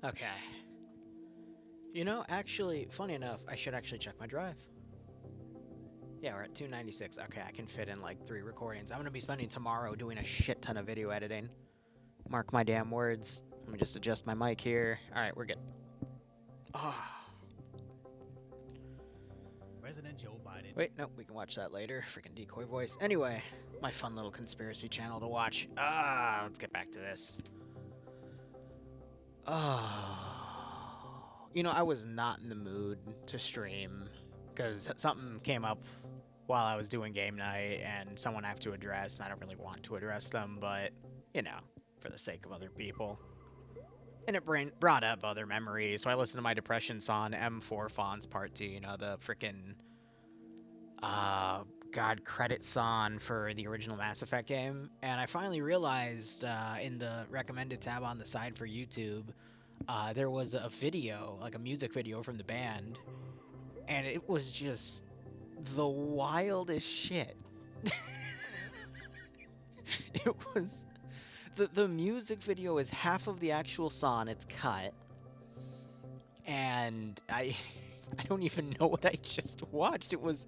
Okay. You know, actually, funny enough, I should actually check my drive. Yeah, we're at 296. Okay, I can fit in like 3 recordings. I'm gonna be spending tomorrow doing a shit ton of video editing. Mark my damn words. Let me just adjust my mic here. Alright, we're good. Oh. President Joe Biden. Wait, no, we can watch that later. Freaking decoy voice. Anyway, my fun little conspiracy channel to watch. Let's get back to this. Oh. You know, I was not in the mood to stream because something came up while I was doing game night and someone I have to address, and I don't really want to address them, but, you know, for the sake of other people. And it brought up other memories, so I listened to my depression song, M4 Fonts Part 2, you know, the frickin' God credit song for the original Mass Effect game, and I finally realized in the recommended tab on the side for YouTube, there was a video, like a music video from the band, and it was just the wildest shit. It was... The music video is half of the actual song, it's cut, and I don't even know what I just watched. It was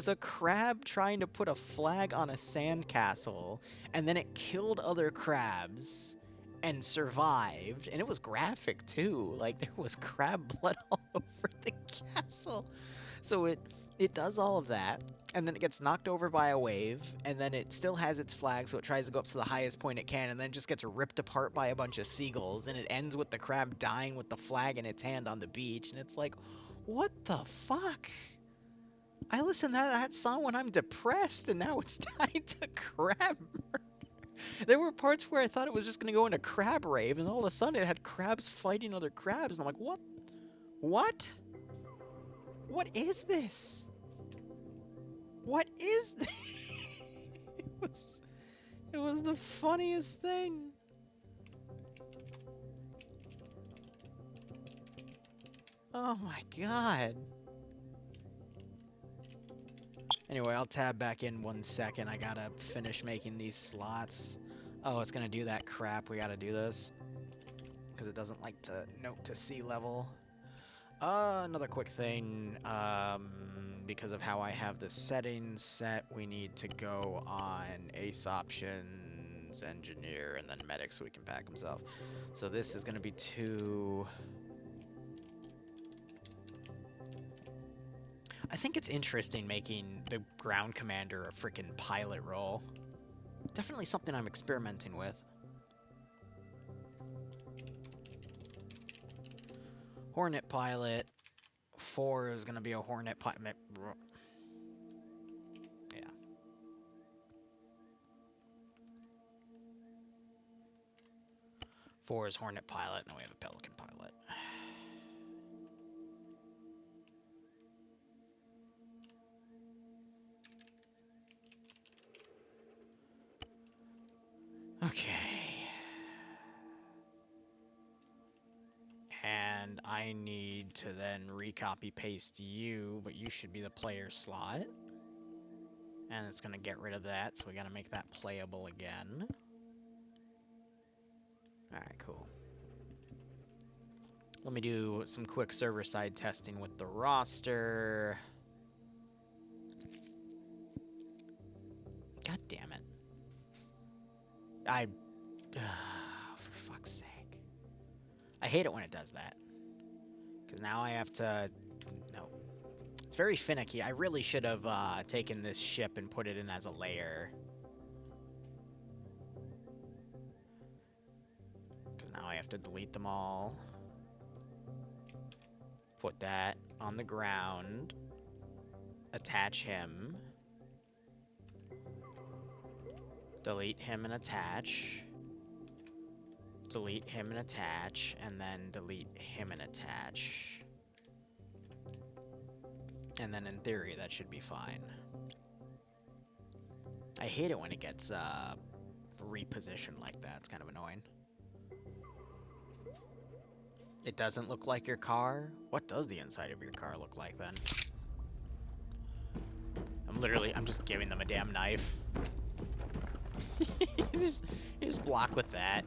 a crab trying to put a flag on a sandcastle, and then it killed other crabs and survived, and it was graphic too. Like, there was crab blood all over the castle. So it does all of that, and then it gets knocked over by a wave, and then it still has its flag, so it tries to go up to the highest point it can, and then it just gets ripped apart by a bunch of seagulls, and it ends with the crab dying with the flag in its hand on the beach, and it's like, what the fuck? I listen to that song when I'm depressed, and now it's tied to crab murder. There were parts where I thought it was just going to go into crab rave, and all of a sudden it had crabs fighting other crabs, and I'm like, what? What? What is this? What is this? It was the funniest thing. Oh my god. Anyway, I'll tab back in 1 second. I gotta finish making these slots. Oh, it's gonna do that crap. We gotta do this. Because it doesn't like to note to sea level. Another quick thing, because of how I have the settings set, we need to go on Ace Options, Engineer, and then Medic so we can pack himself. So this is going to be 2... I think it's interesting making the ground commander a freaking pilot role. Definitely something I'm experimenting with. Hornet pilot. 4 is going to be a Hornet pilot. Yeah. Four is Hornet pilot, and then we have a Pelican pilot. Okay. And I need to then recopy paste you, but you should be the player slot. And it's gonna get rid of that, so we gotta make that playable again. Alright, cool. Let me do some quick server-side testing with the roster. God damn it. For fuck's sake. I hate it when it does that. Because now I have to... No. It's very finicky. I really should have taken this ship and put it in as a layer. Because now I have to delete them all. Put that on the ground. Attach him. Delete him and attach. Delete him and attach, and then delete him and attach. And then in theory, that should be fine. I hate it when it gets repositioned like that. It's kind of annoying. It doesn't look like your car? What does the inside of your car look like then? I'm just giving them a damn knife. you just block with that.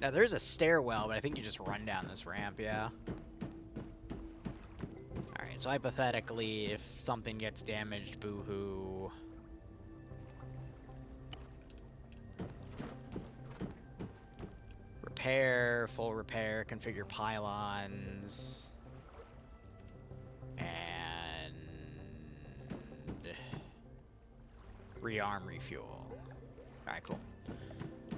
Now, there's a stairwell, but I think you just run down this ramp, yeah. Alright, so hypothetically, if something gets damaged, boo-hoo. Repair, full repair, configure pylons. And rearm, refuel. Alright, cool.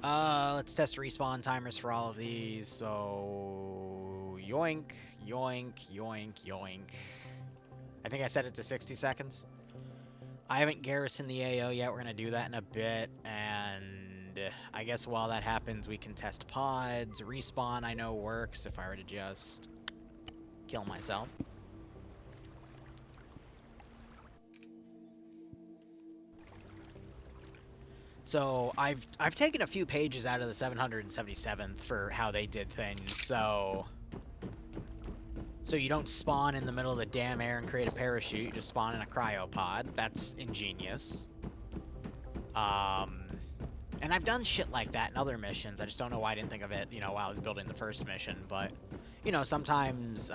Let's test respawn timers for all of these. So, yoink, yoink, yoink, yoink. I think I set it to 60 seconds. I haven't garrisoned the AO yet. We're going to do that in a bit. And I guess while that happens, we can test pods. Respawn, I know, works if I were to just kill myself. So I've taken a few pages out of the 777th for how they did things. So you don't spawn in the middle of the damn air and create a parachute. You just spawn in a cryopod. That's ingenious. And I've done shit like that in other missions. I just don't know why I didn't think of it, you know, while I was building the first mission. But, you know, sometimes, you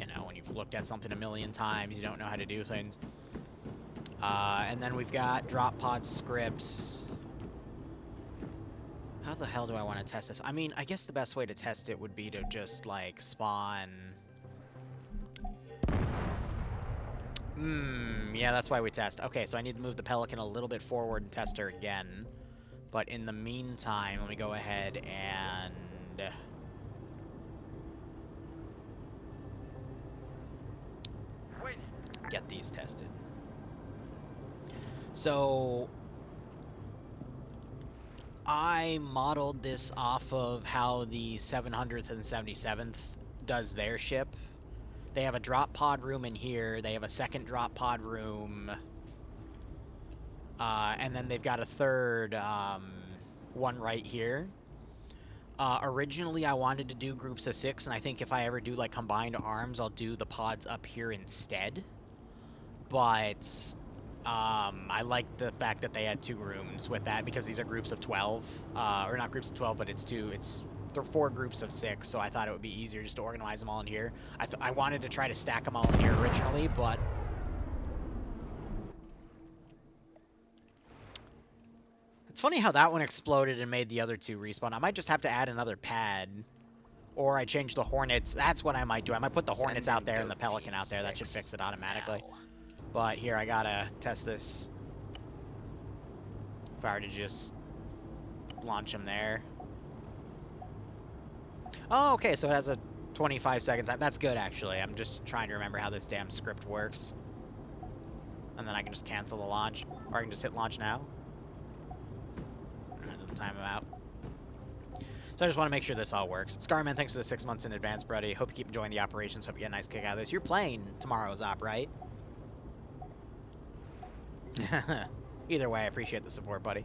know, when you've looked at something a million times, you don't know how to do things. And then we've got drop pod scripts. How the hell do I want to test this? I mean, I guess the best way to test it would be to just, like, spawn... yeah, that's why we test. Okay, so I need to move the Pelican a little bit forward and test her again. But in the meantime, let me go ahead and... get these tested. So... I modeled this off of how the 700th and 77th does their ship. They have a drop pod room in here. They have a second drop pod room. And then they've got a third one right here. Originally, I wanted to do groups of 6, and I think if I ever do, like, combined arms, I'll do the pods up here instead. But... I like the fact that they had 2 rooms with that, because these are groups of 12. Or not groups of 12, but they're 4 groups of 6, so I thought it would be easier just to organize them all in here. I wanted to try to stack them all in here originally, but... It's funny how that one exploded and made the other 2 respawn. I might just have to add another pad. Or I change the Hornets. That's what I might do. I might put the Hornets out there and the Pelican out there. That should fix it automatically. Now. But here, I gotta test this. If I were to just launch them there. Oh, okay, so it has a 25 seconds time. That's good, actually. I'm just trying to remember how this damn script works. And then I can just cancel the launch. Or I can just hit launch now. That doesn't time them out. So I just want to make sure this all works. Scarman, thanks for the 6 months in advance, buddy. Hope you keep enjoying the operations. Hope you get a nice kick out of this. You're playing tomorrow's op, right? Either way, I appreciate the support, buddy.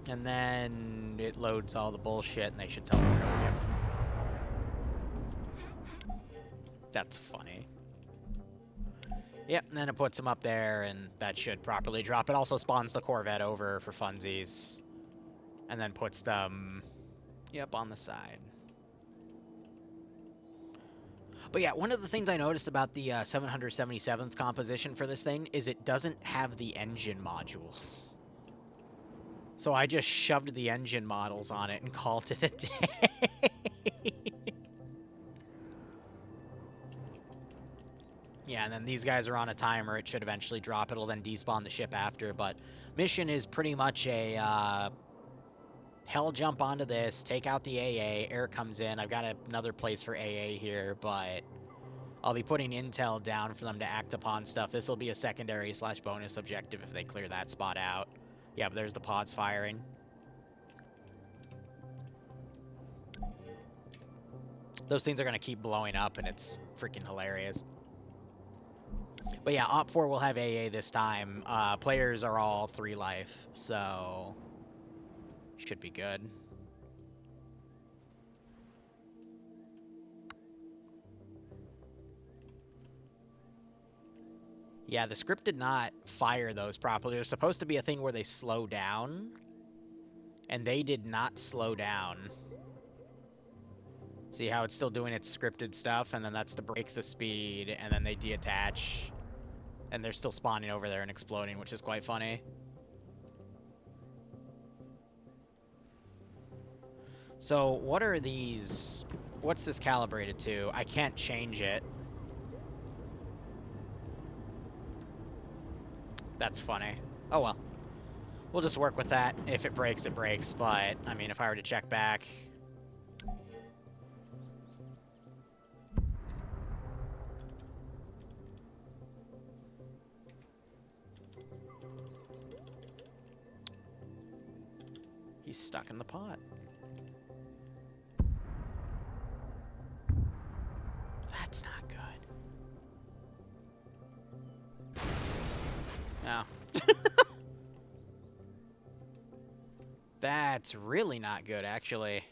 And then it loads all the bullshit, and they should tell me where to go. That's funny. Yep, and then it puts them up there, and that should properly drop. It also spawns the Corvette over for funsies. And then puts them, yep, on the side. But yeah, one of the things I noticed about the 777's composition for this thing is it doesn't have the engine modules. So I just shoved the engine models on it and called it a day. Yeah, and then these guys are on a timer. It should eventually drop. It'll then despawn the ship after. But mission is pretty much a hell jump onto this, take out the AA, air comes in. I've got another place for AA here, but I'll be putting intel down for them to act upon stuff. This will be a secondary/bonus objective if they clear that spot out. Yeah, but there's the pods firing. Those things are going to keep blowing up, and it's freaking hilarious. But yeah, Op 4 will have AA this time. Players are all 3 life, so should be good. Yeah, the script did not fire those properly. There's supposed to be a thing where they slow down, and they did not slow down. See how it's still doing its scripted stuff, and then that's to break the speed, and then they deattach, and they're still spawning over there and exploding, which is quite funny. So what are these? What's this calibrated to? I can't change it. That's funny. Oh well. We'll just work with that. If it breaks, it breaks. But, I mean, if I were to check back... He's stuck in the pot. That's not good. No. That's really not good, actually.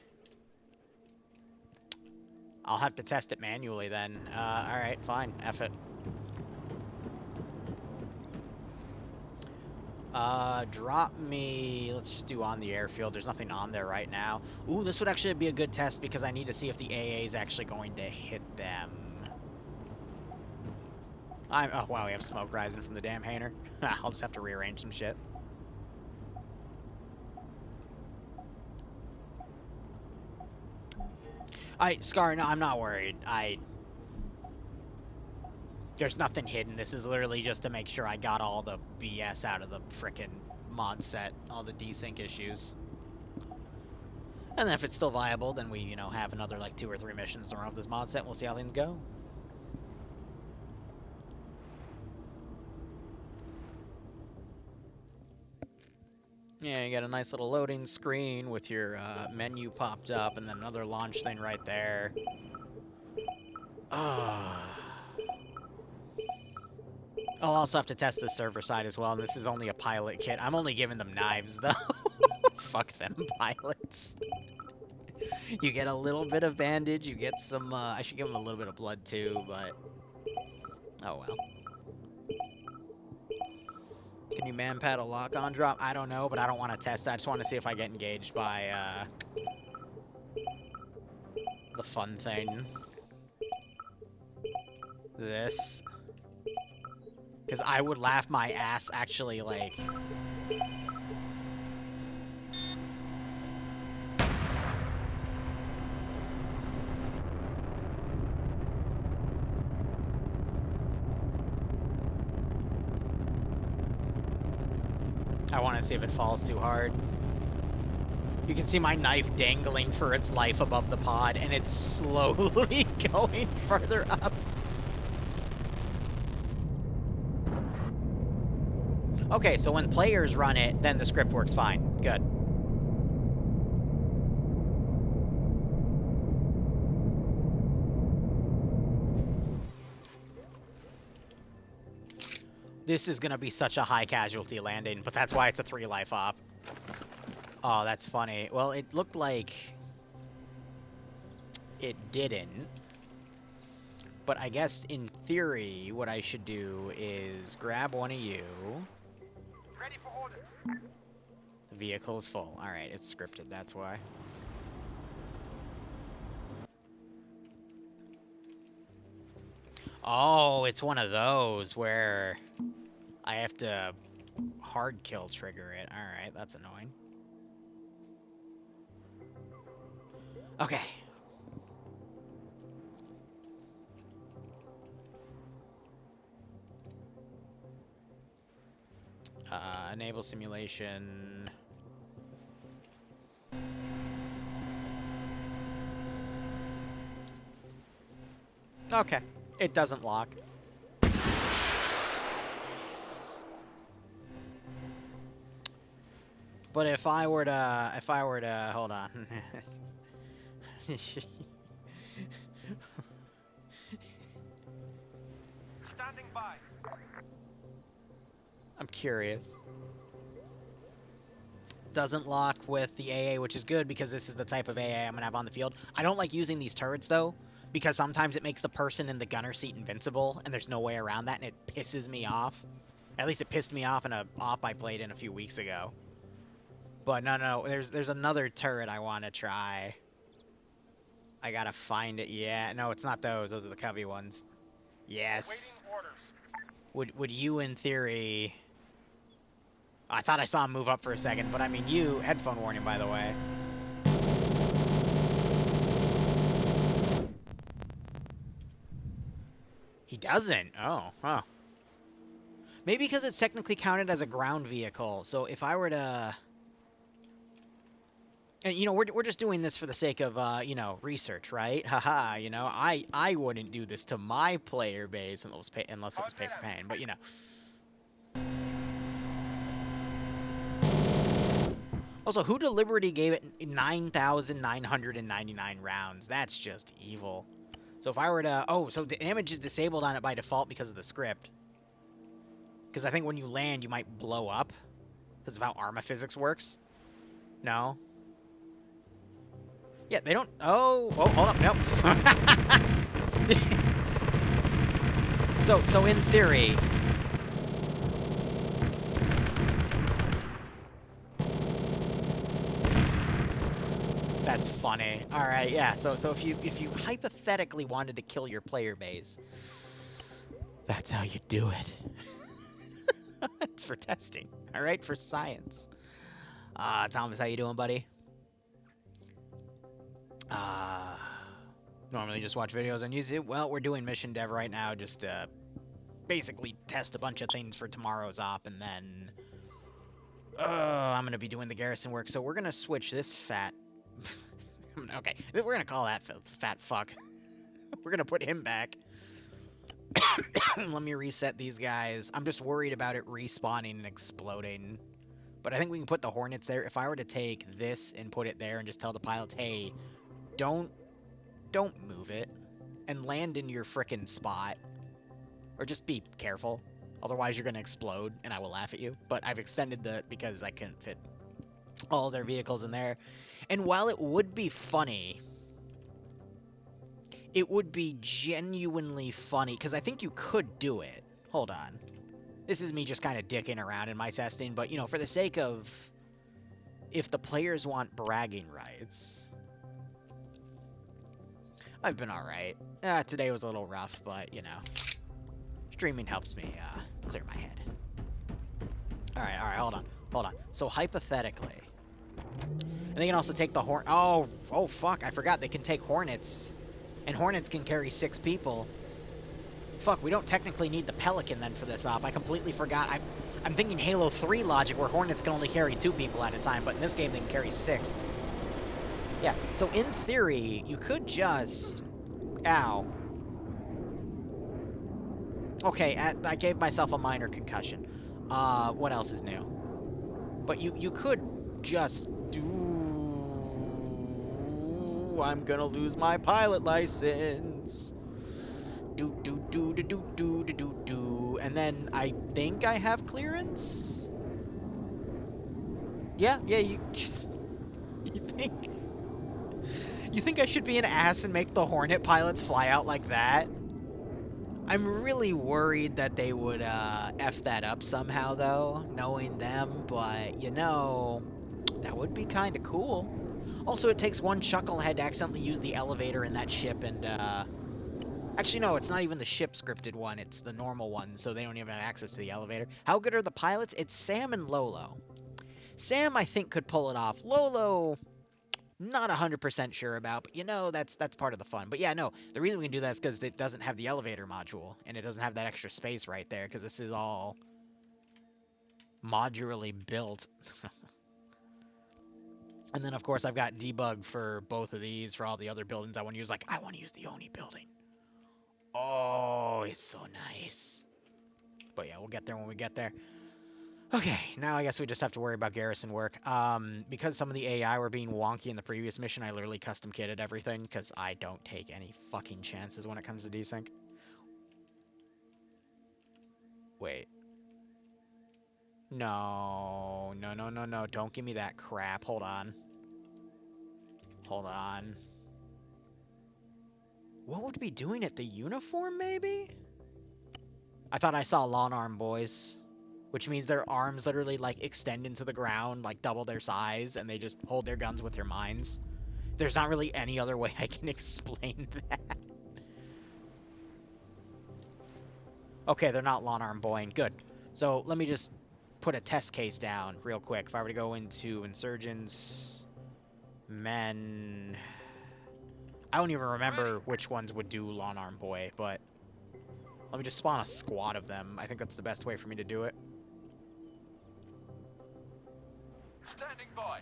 I'll have to test it manually then. Alright, fine. F it. Drop me... Let's just do on the airfield. There's nothing on there right now. Ooh, this would actually be a good test because I need to see if the AA is actually going to hit them. Oh, wow, we have smoke rising from the damn hangar. I'll just have to rearrange some shit. Scar, no, I'm not worried. There's nothing hidden. This is literally just to make sure I got all the BS out of the frickin' mod set, all the desync issues. And then if it's still viable, then we, you know, have another, like, 2 or 3 missions to run off this mod set, and we'll see how things go. Yeah, you got a nice little loading screen with your menu popped up, and then another launch thing right there. I'll also have to test the server side as well, and this is only a pilot kit. I'm only giving them knives, though. Fuck them pilots. You get a little bit of bandage, you get some, I should give them a little bit of blood, too, but... Oh, well. Can you man-pad a lock-on drop? I don't know, but I don't want to test that. I just want to see if I get engaged by, the fun thing. This. Because I would laugh my ass, actually, like... I want to see if it falls too hard. You can see my knife dangling for its life above the pod, and it's slowly going further up. Okay, so when players run it, then the script works fine. Good. This is going to be such a high casualty landing, but that's why it's a 3 life op. Oh, that's funny. Well, it looked like it didn't. But I guess, in theory, what I should do is grab one of you. Ready for order. The vehicle is full. All right, it's scripted, that's why. Oh, it's one of those where I have to hard kill trigger it. All right, that's annoying. Okay. Enable simulation. Okay. It doesn't lock. But if I were to, hold on. Standing by. I'm curious. Doesn't lock with the AA, which is good because this is the type of AA I'm gonna have on the field. I don't like using these turrets though, because sometimes it makes the person in the gunner seat invincible, and there's no way around that, and it pisses me off. At least it pissed me off in a op I played in a few weeks ago. But no, there's another turret I want to try. I gotta find it. Yeah, no, it's not those. Those are the Covey ones. Yes. Would you, in theory... I thought I saw him move up for a second, but I mean you... Headphone warning, by the way. He doesn't. Oh, huh. Maybe because it's technically counted as a ground vehicle. So if I were to... And, you know, we're just doing this for the sake of, you know, research, right? Haha, you know, I wouldn't do this to my player base unless it was pay for pain, but, you know. Also, who deliberately gave it 9,999 rounds? That's just evil. So if I were to... Oh, so the damage is disabled on it by default because of the script. Because I think when you land, you might blow up. Because of how Arma physics works. No? Yeah, they don't... Oh, hold up. Nope. So in theory... That's funny. All right, yeah. So if you hypothetically wanted to kill your player base, that's how you do it. It's for testing. All right, for science. Thomas, how you doing, buddy? Normally just watch videos on YouTube. Well, we're doing mission dev right now, just to basically test a bunch of things for tomorrow's op, and then I'm gonna be doing the Garrison work. So we're gonna switch this fat. Okay, we're gonna call that fat fuck. We're gonna put him back. Let me reset these guys. I'm just worried about it respawning and exploding. But I think we can put the Hornets there. If I were to take this and put it there and just tell the pilots, hey, don't move it and land in your frickin' spot. Or just be careful. Otherwise, you're gonna explode and I will laugh at you. But I've extended because I couldn't fit all their vehicles in there. And while it would be funny, it would be genuinely funny, because I think you could do it. Hold on. This is me just kind of dicking around in my testing, but, you know, for the sake of... If the players want bragging rights... I've been alright. Today was a little rough, but, you know... Streaming helps me clear my head. Alright, hold on. So, hypothetically... And they can also take the Horn... Oh, fuck, I forgot. They can take Hornets. And Hornets can carry 6 people. Fuck, we don't technically need the Pelican then for this op. I completely forgot. I'm thinking Halo 3 logic where Hornets can only carry 2 people at a time, but in this game they can carry 6. Yeah, so in theory, you could just... Ow. Okay, I gave myself a minor concussion. What else is new? But you could just do... I'm gonna lose my pilot license. And then I think I have clearance? Yeah, you think I should be an ass and make the Hornet pilots fly out like that? I'm really worried that they would F that up somehow, though, knowing them, but, you know, that would be kind of cool. Also, it takes one chucklehead to accidentally use the elevator in that ship, and, actually, no, it's not even the ship scripted one, it's the normal one, so they don't even have access to the elevator. How good are the pilots? It's Sam and Lolo. Sam, I think, could pull it off. Lolo... Not 100% sure about, but you know, that's part of the fun. But yeah, no, the reason we can do that is because it doesn't have the elevator module, and it doesn't have that extra space right there, because this is all modularly built. And then, of course, I've got debug for both of these, for all the other buildings I want to use. Like, I want to use the Oni building. Oh, it's so nice. But yeah, we'll get there when we get there. Okay, now I guess we just have to worry about Garrison work. Because some of the AI were being wonky in the previous mission, I literally custom kitted everything, because I don't take any fucking chances when it comes to desync. Wait. No, don't give me that crap. Hold on. What would be doing it? The uniform, maybe? I thought I saw long arm boys, which means their arms literally, like, extend into the ground, like, double their size, and they just hold their guns with their minds. There's not really any other way I can explain that. Okay, they're not long arm boying. Good. So let me just put a test case down real quick. If I were to go into insurgents, men... I don't even remember which ones would do long arm boy, but let me just spawn a squad of them. I think that's the best way for me to do it. Standing by.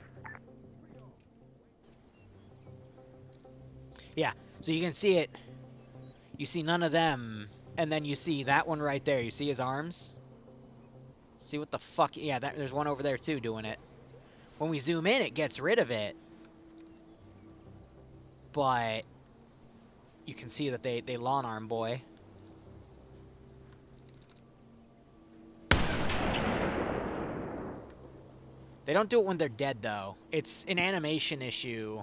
Yeah, so you can see it. You see none of them, and then you see that one right there. You see his arms? See what the fuck? Yeah, there's one over there too doing it. When we zoom in, it gets rid of it. But you can see that they long arm boy. They don't do it when they're dead, though. It's an animation issue.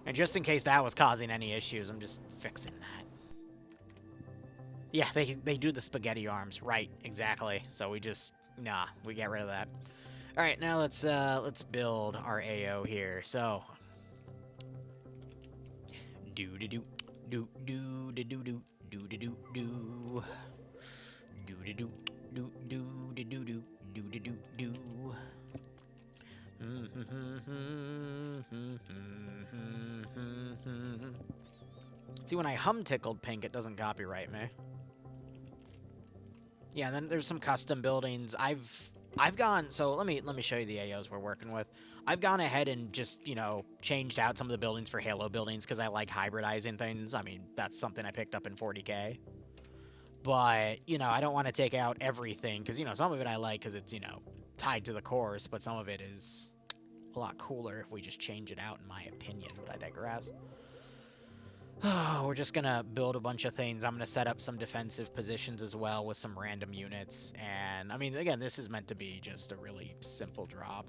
And just in case that was causing any issues, I'm just fixing that. Yeah, they do the spaghetti arms. Right, exactly. So we just... Nah, we get rid of that. Alright, now let's build our AO here. So... Do-do-do. Do-do-do-do-do. Do-do-do-do. Do-do-do. Do-do-do-do-do. Do-do-do-do. See, when I hum tickled pink, it doesn't copyright me. Yeah, then there's some custom buildings. I've gone, so let me show you the AOs we're working with. I've gone ahead and just, you know, changed out some of the buildings for Halo buildings because I like hybridizing things. I mean, that's something I picked up in 40K. But, you know, I don't want to take out everything because, you know, some of it I like because it's, you know, tied to the course, but some of it is a lot cooler if we just change it out, in my opinion, but I digress. Oh, we're just gonna build a bunch of things. I'm gonna set up some defensive positions as well with some random units, and, I mean, again, this is meant to be just a really simple drop.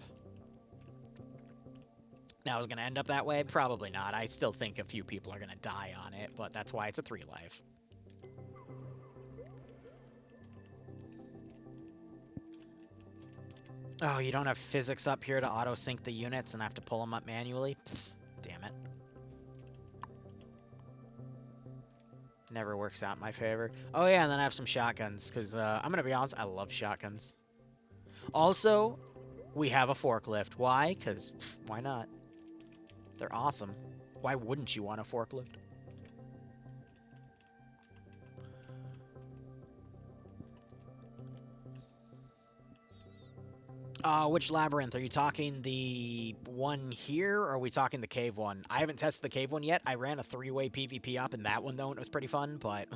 Now, is it gonna end up that way? Probably not. I still think a few people are gonna die on it, but that's why it's a 3 life. Oh, you don't have physics up here to auto-sync the units and I have to pull them up manually? Pfft, damn it. Never works out in my favor. Oh yeah, and then I have some shotguns, because I'm going to be honest, I love shotguns. Also, we have a forklift. Why? Because, why not? They're awesome. Why wouldn't you want a forklift? Which labyrinth? Are you talking the one here, or are we talking the cave one? I haven't tested the cave one yet. I ran a 3-way PvP up in that one, though, and it was pretty fun, but...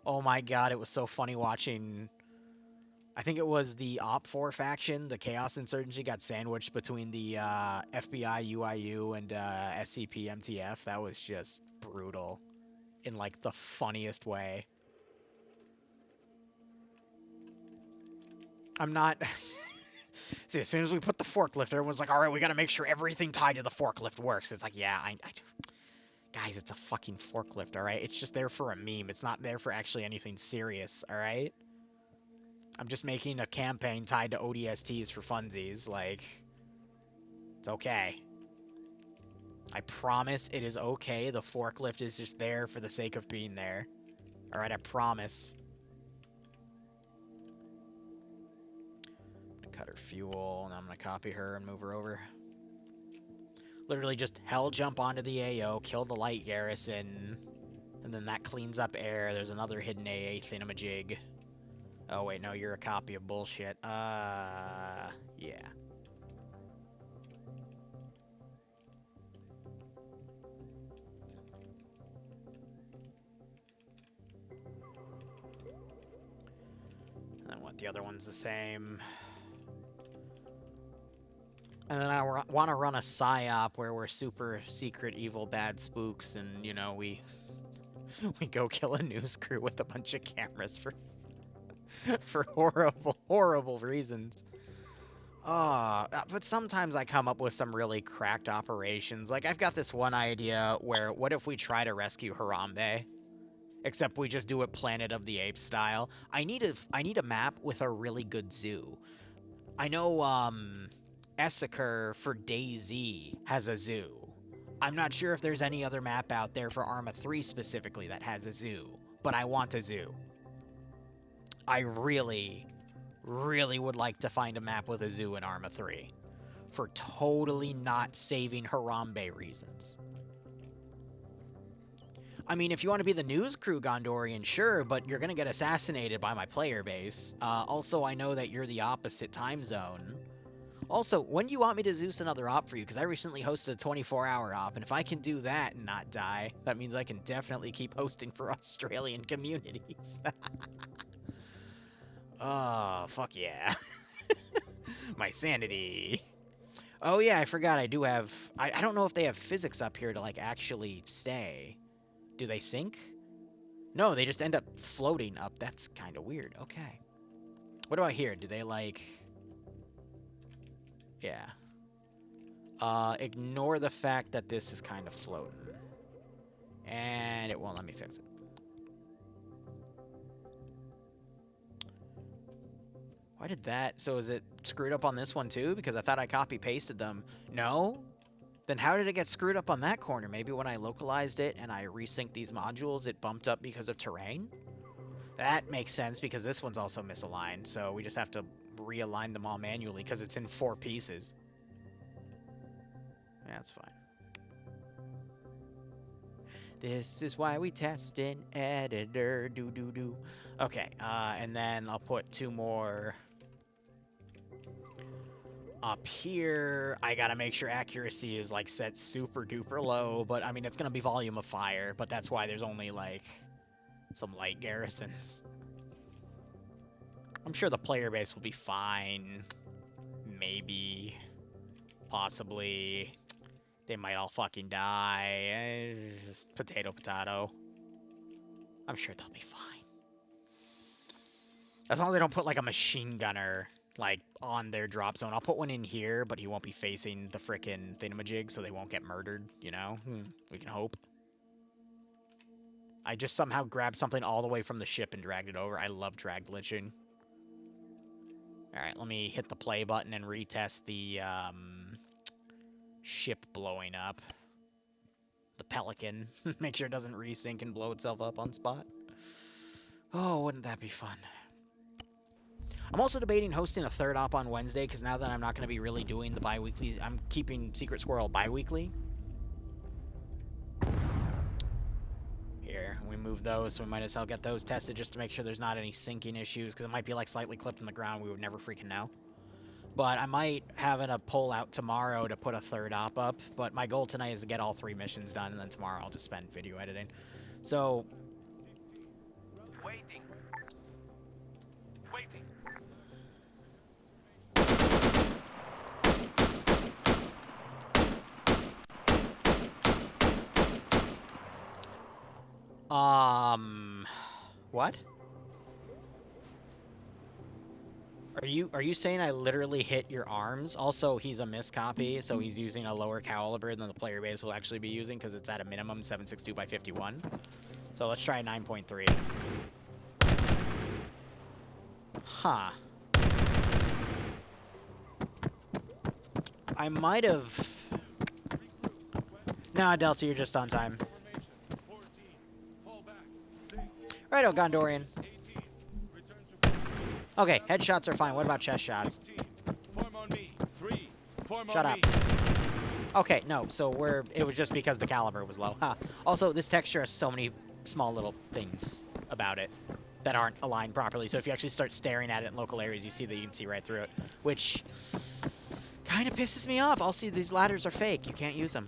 Oh my god, it was so funny watching... I think it was the Op4 faction, the Chaos Insurgency, got sandwiched between the FBI UIU and SCP MTF. That was just brutal. In, like, the funniest way. I'm not... See, as soon as we put the forklift, everyone's like, all right, we got to make sure everything tied to the forklift works. It's like, yeah, guys, it's a fucking forklift, all right? It's just there for a meme. It's not there for actually anything serious, all right? I'm just making a campaign tied to ODSTs for funsies. Like, it's okay. I promise it is okay. The forklift is just there for the sake of being there. All right, I promise. Cut her fuel, and I'm going to copy her and move her over. Literally just hell jump onto the AO, kill the light garrison, and then that cleans up air. There's another hidden AA thingamajig. Oh, wait, no, you're a copy of bullshit. Yeah. I want the other ones the same. And then I want to run a psyop where we're super secret, evil, bad spooks, and, you know, we go kill a news crew with a bunch of cameras for horrible, horrible reasons. But sometimes I come up with some really cracked operations. Like, I've got this one idea where, what if we try to rescue Harambe? Except we just do it Planet of the Apes style. I need a map with a really good zoo. I know, Essaker for DayZ has a zoo. I'm not sure if there's any other map out there for Arma 3 specifically that has a zoo, but I want a zoo. I really would like to find a map with a zoo in Arma 3 for totally not saving Harambe reasons. I mean, if you want to be the news crew, Gondorian, sure, but you're going to get assassinated by my player base. Also, I know that you're the opposite time zone. Also, when do you want me to Zeus another op for you? Because I recently hosted a 24-hour op, and if I can do that and not die, that means I can definitely keep hosting for Australian communities. Oh, fuck yeah. My sanity. Oh, yeah, I forgot I do have... I don't know if they have physics up here to, like, actually stay. Do they sink? No, they just end up floating up. That's kind of weird. Okay. What about here? Do they, like... Yeah. Ignore the fact that this is kind of floating. And it won't let me fix it. Why did that? So is it screwed up on this one too? Because I thought I copy-pasted them. No? Then how did it get screwed up on that corner? Maybe when I localized it and I resynced these modules, it bumped up because of terrain? That makes sense because this one's also misaligned, so we just have to realign them all manually because it's in 4 pieces. Yeah, that's fine. This is why we test an editor. Do. Okay, and then I'll put 2 more... up here. I gotta make sure accuracy is, like, set super duper low, but, I mean, it's gonna be volume of fire, but that's why there's only, like, some light garrisons. I'm sure the player base will be fine. Maybe. Possibly. They might all fucking die. Just potato. I'm sure they'll be fine. As long as they don't put, like, a machine gunner... like, on their drop zone. I'll put one in here, but he won't be facing the frickin' thingamajig, so they won't get murdered, you know? We can hope. I just somehow grabbed something all the way from the ship and dragged it over. I love drag glitching. Alright, let me hit the play button and retest the, ship blowing up. The Pelican. Make sure it doesn't resync and blow itself up on spot. Oh, wouldn't that be fun? I'm also debating hosting a 3rd op on Wednesday, because now that I'm not going to be really doing the bi-weekly, I'm keeping Secret Squirrel bi-weekly. Here, we move those, so we might as well get those tested just to make sure there's not any syncing issues, because it might be, like, slightly clipped in the ground. We would never freaking know. But I might have a poll out tomorrow to put a 3rd op up, but my goal tonight is to get all 3 missions done, and then tomorrow I'll just spend video editing. So... Waiting. What? Are you saying I literally hit your arms? Also, he's a miscopy, so he's using a lower caliber than the player base will actually be using because it's at a minimum 7.62 by 51. So let's try 9.3. Huh. I might have... Nah, Delta, you're just on time. Righto, Gondorian. Okay, headshots are fine. What about chest shots? Shut up. Okay, no, so it was just because the caliber was low. Huh. Also, this texture has so many small little things about it that aren't aligned properly. So if you actually start staring at it in local areas, you see that you can see right through it, which kind of pisses me off. Also, these ladders are fake. You can't use them.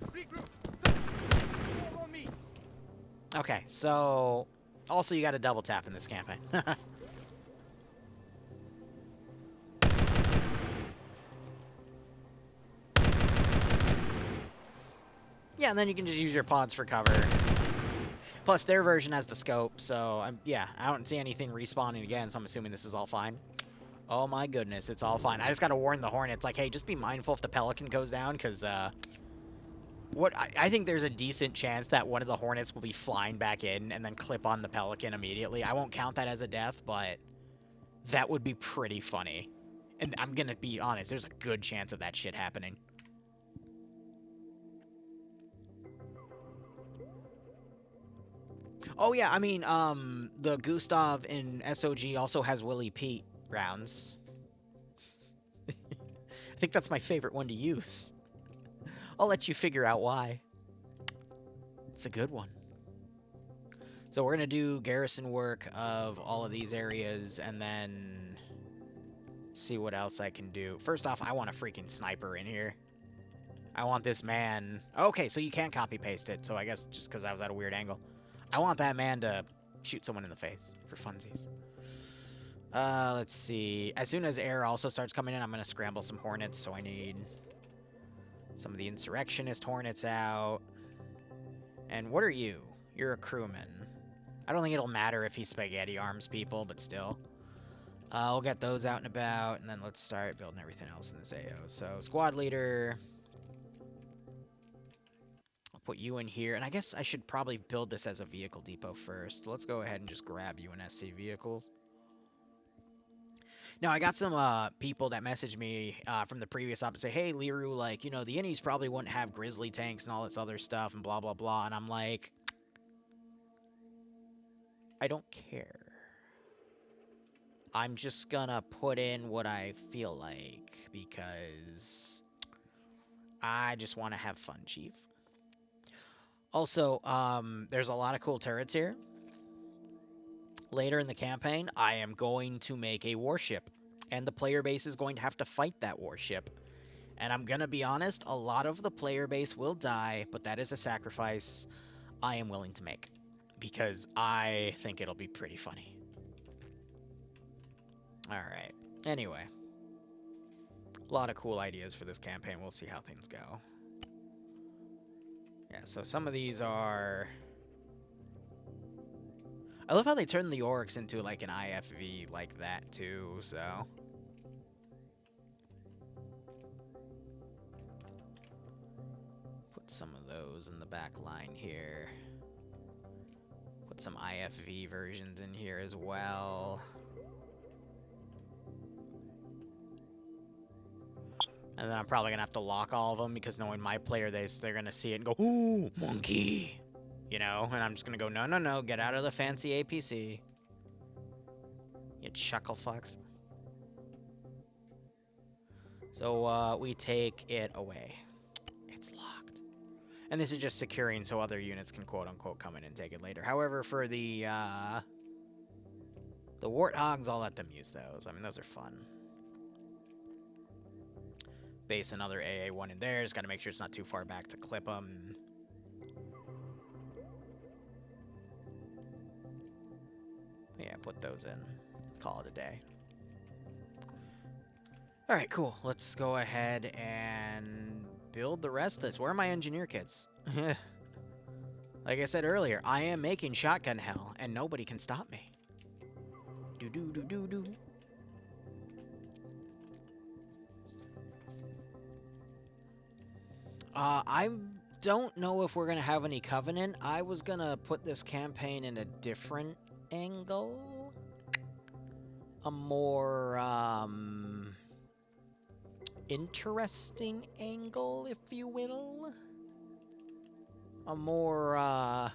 Okay, so also you got to double tap in this campaign. Yeah, and then you can just use your pods for cover. Plus, their version has the scope, so yeah, I don't see anything respawning again, so I'm assuming this is all fine. Oh my goodness, it's all fine. I just gotta warn the Hornets, like, hey, just be mindful if the Pelican goes down, because, I think there's a decent chance that one of the Hornets will be flying back in and then clip on the Pelican immediately. I won't count that as a death, but that would be pretty funny. And I'm gonna be honest, there's a good chance of that shit happening. Oh yeah, I mean, the Gustav in SOG also has Willie Pete rounds. I think that's my favorite one to use. I'll let you figure out why. It's a good one. So we're going to do garrison work of all of these areas and then see what else I can do. First off, I want a freaking sniper in here. I want this man. Okay, so you can't copy paste it. So I guess just because I was at a weird angle. I want that man to shoot someone in the face for funsies. Let's see. As soon as air also starts coming in, I'm going to scramble some Hornets. So I need some of the insurrectionist Hornets out. And what are you? You're a crewman. I don't think it'll matter if he spaghetti arms people, but still. I'll get those out and about, and then let's start building everything else in this AO. So, squad leader. I'll put you in here, and I guess I should probably build this as a vehicle depot first. Let's go ahead and just grab you in SC vehicles. Now, I got some people that messaged me from the previous op and say, hey, Liru, like, you know, the Innies probably wouldn't have Grizzly tanks and all this other stuff and blah, blah, blah. And I'm like, I don't care. I'm just gonna put in what I feel like because I just want to have fun, Chief. Also, there's a lot of cool turrets here. Later in the campaign, I am going to make a warship, and the player base is going to have to fight that warship. And I'm gonna be honest, a lot of the player base will die, but that is a sacrifice I am willing to make because I think it'll be pretty funny. Alright. Anyway. A lot of cool ideas for this campaign. We'll see how things go. Yeah, so some of these are... I love how they turn the orcs into, like, an IFV like that, too, so... Put some of those in the back line here. Put some IFV versions in here as well. And then I'm probably going to have to lock all of them because knowing my player, they're going to see it and go, ooh, monkey! You know, and I'm just going to go, no, no, no, get out of the fancy APC. You chuckle fucks. So, we take it away. It's locked. And this is just securing so other units can quote-unquote come in and take it later. However, for the Warthogs, I'll let them use those. I mean, those are fun. Base another AA1 in there. Just got to make sure it's not too far back to clip them. Yeah, put those in. Call it a day. Alright, cool. Let's go ahead and build the rest of this. Where are my engineer kits? Like I said earlier, I am making shotgun hell, and nobody can stop me. Do-do-do-do-do. I don't know if we're going to have any Covenant. I was going to put this campaign in a different angle. A more, interesting angle, if you will. A more,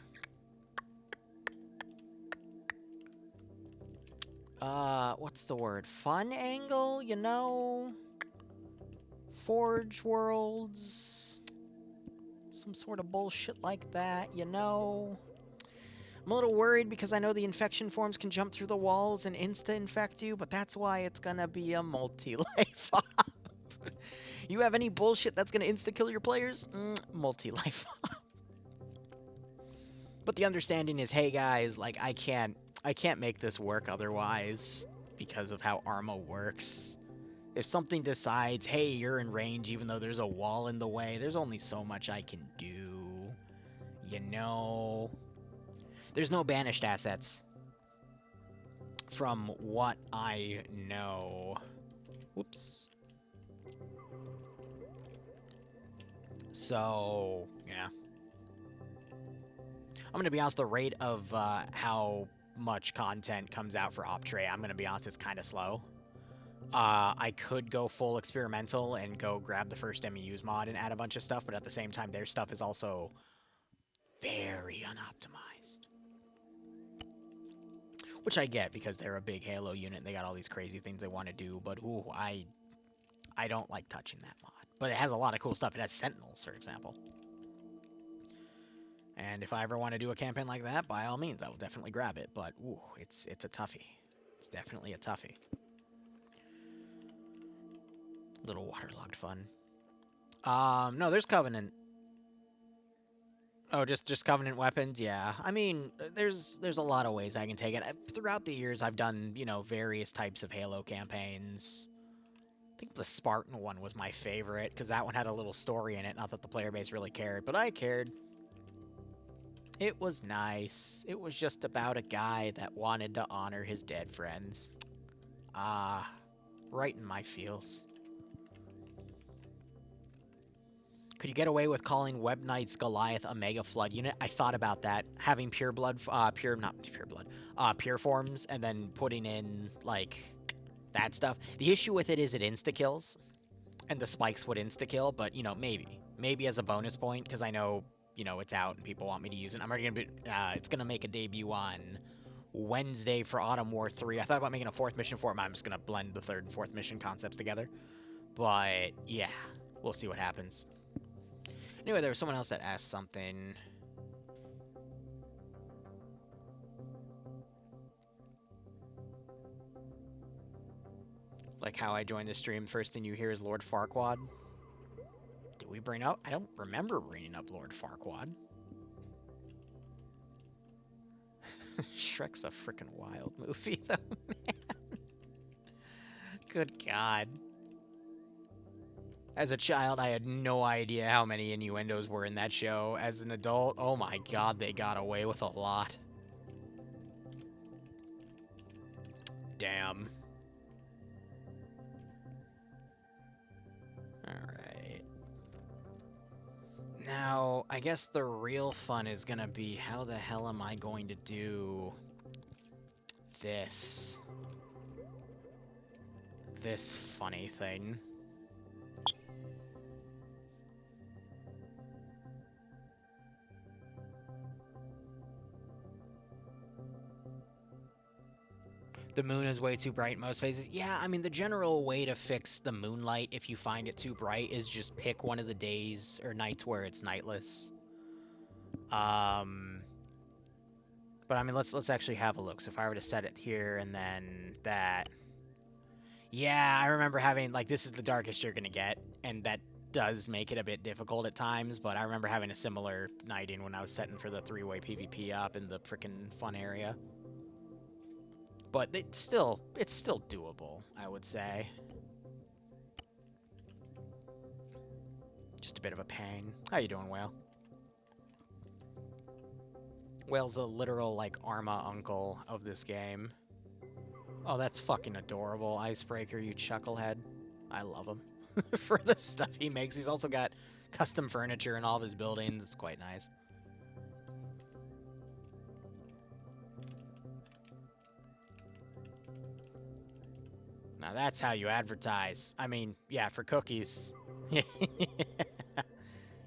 what's the word? Fun angle, you know? Forge Worlds. Some sort of bullshit like that, you know? I'm a little worried because I know the infection forms can jump through the walls and insta-infect you, but that's why it's gonna be a multi-life op. You have any bullshit that's gonna insta-kill your players? Multi-life op. But the understanding is, hey guys, like I can't make this work otherwise because of how Arma works. If something decides, hey, you're in range even though there's a wall in the way, there's only so much I can do. You know? There's no banished assets. From what I know. Whoops. So, yeah. I'm going to be honest, the rate of how much content comes out for Optray, I'm going to be honest, it's kind of slow. I could go full experimental and go grab the first MEUs mod and add a bunch of stuff, but at the same time, their stuff is also very unoptimized. Which I get, because they're a big Halo unit and they got all these crazy things they want to do, but ooh, I don't like touching that mod. But it has a lot of cool stuff. It has Sentinels, for example. And if I ever want to do a campaign like that, by all means, I will definitely grab it. But, ooh, it's a toughie. It's definitely a toughie. Little waterlogged fun. No, there's Covenant. Oh, just Covenant weapons? Yeah. I mean, there's a lot of ways I can take it. Throughout the years, I've done, you know, various types of Halo campaigns. I think the Spartan one was my favorite, because that one had a little story in it. Not that the player base really cared, but I cared. It was nice. It was just about a guy that wanted to honor his dead friends. Ah, right in my feels. Could you get away with calling Web Knight's Goliath a Mega Flood unit? I thought about that. Having pure forms, and then putting in, like, that stuff. The issue with it is it insta-kills, and the spikes would insta-kill, but, you know, maybe. Maybe as a bonus point, because I know, you know, it's out and people want me to use it. I'm already going to be, it's going to make a debut on Wednesday for Autumn War 3. I thought about making a 4th mission for it, but I'm just going to blend the 3rd and 4th mission concepts together. But, yeah, we'll see what happens. Anyway, there was someone else that asked something. Like how I joined the stream, first thing you hear is Lord Farquaad. Did we bring up? I don't remember bringing up Lord Farquaad. Shrek's a freaking wild movie, though, man. Good God. As a child, I had no idea how many innuendos were in that show. As an adult, oh my God, they got away with a lot. Damn. Alright. Now, I guess the real fun is gonna be how the hell am I going to do this funny thing. The moon is way too bright in most phases. Yeah, I mean, the general way to fix the moonlight if you find it too bright is just pick one of the days or nights where it's nightless. But I mean, let's actually have a look. So if I were to set it here and then that. Yeah, I remember having, like, this is the darkest you're gonna get, and that does make it a bit difficult at times, but I remember having a similar nighting when I was setting for the 3-way PvP up in the frickin' fun area. But it's still doable, I would say. Just a bit of a pain. How you doing, Whale? Whale's the literal, like, Arma uncle of this game. Oh, that's fucking adorable. Icebreaker, you chucklehead. I love him. For the stuff he makes. He's also got custom furniture in all of his buildings. It's quite nice. Now that's how you advertise. I mean, yeah, for cookies.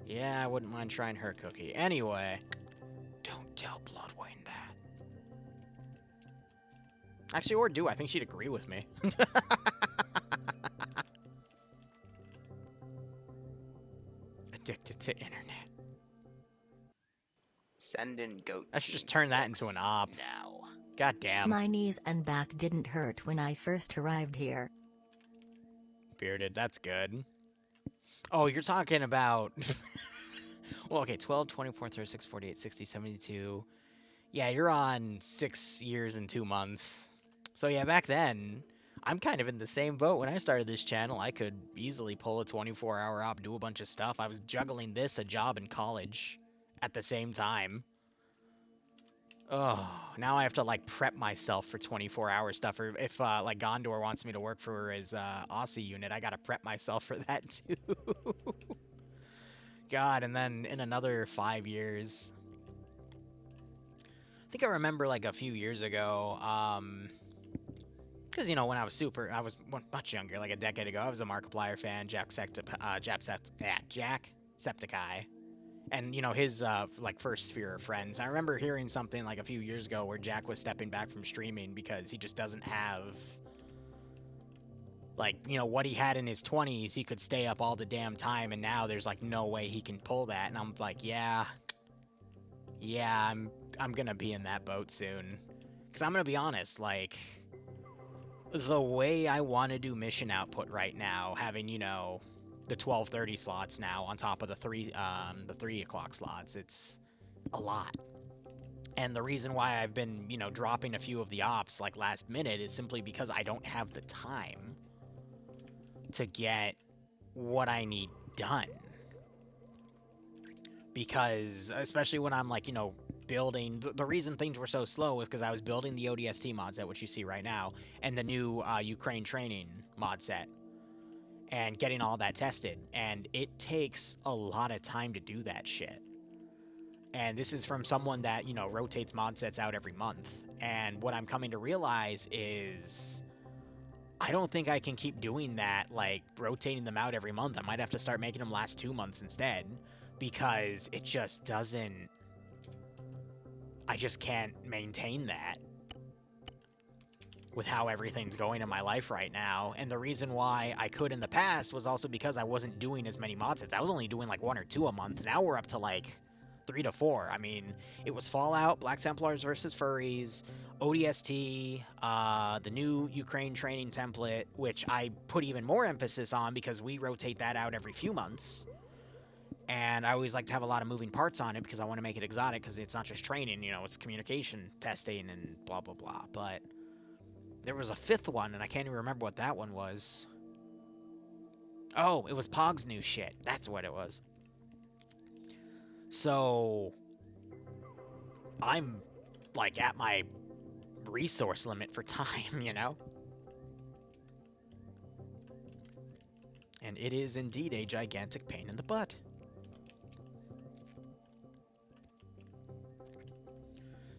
Yeah, I wouldn't mind trying her cookie. Anyway, don't tell Bloodwayne that. Actually, or do. I think she'd agree with me. Addicted to internet. Send in goat. I should just turn that into an op. Now. God damn. My knees and back didn't hurt when I first arrived here. Bearded, that's good. Oh, you're talking about... Well, okay, 12, 24, 36, 48, 60, 72. Yeah, you're on 6 years and 2 months. So yeah, back then, I'm kind of in the same boat. When I started this channel, I could easily pull a 24-hour op, do a bunch of stuff. I was juggling this, a job in college, at the same time. Oh, now I have to, like, prep myself for 24-hour stuff. Or if, like, Gondor wants me to work for his, Aussie unit, I gotta prep myself for that, too. God, and then in another 5 years... I think I remember, like, a few years ago, because, you know, when I was much younger, like a decade ago, I was a Markiplier fan, Jacksepticeye. And, you know, his, like, first sphere of friends. I remember hearing something, like, a few years ago where Jack was stepping back from streaming because he just doesn't have, like, you know, what he had in his 20s, he could stay up all the damn time, and now there's, like, no way he can pull that. And I'm like, yeah, I'm gonna be in that boat soon. Because I'm gonna be honest, like, the way I want to do mission output right now, having, you know, the 12:30 slots now on top of the 3 o'clock slots, it's a lot. And the reason why I've been, you know, dropping a few of the ops like last minute is simply because I don't have the time to get what I need done. Because especially when I'm, like, you know, building, the reason things were so slow was because I was building the ODST mod set, which you see right now, and the new Ukraine training mod set, and getting all that tested. And it takes a lot of time to do that shit. And this is from someone that, you know, rotates mod sets out every month. And what I'm coming to realize is I don't think I can keep doing that, like, rotating them out every month. I might have to start making them last 2 months instead, because it just doesn't... I just can't maintain that with how everything's going in my life right now. And the reason why I could in the past was also because I wasn't doing as many mod sets. I was only doing like 1 or 2 a month. Now we're up to like 3 to 4. I mean, it was Fallout, Black Templars versus Furries, ODST, the new Ukraine training template, which I put even more emphasis on because we rotate that out every few months. And I always like to have a lot of moving parts on it because I want to make it exotic, because it's not just training, you know, it's communication, testing, and blah, blah, blah. But there was a 5th one, and I can't even remember what that one was. Oh, it was Pog's new shit. That's what it was. So I'm, like, at my resource limit for time, you know? And it is indeed a gigantic pain in the butt.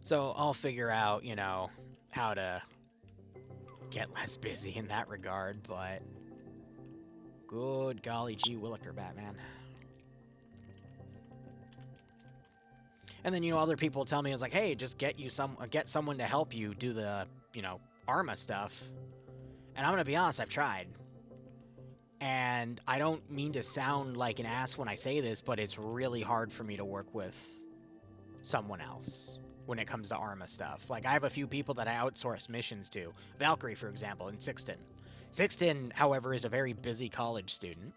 So I'll figure out, you know, how to get less busy in that regard, but good golly gee williker, Batman. And then, you know, other people tell me, it was like, hey, just get someone to help you do the, you know, Arma stuff. And I'm gonna be honest, I've tried. And I don't mean to sound like an ass when I say this, but it's really hard for me to work with someone else when it comes to Arma stuff. Like, I have a few people that I outsource missions to. Valkyrie, for example, and Sixten. Sixten, however, is a very busy college student.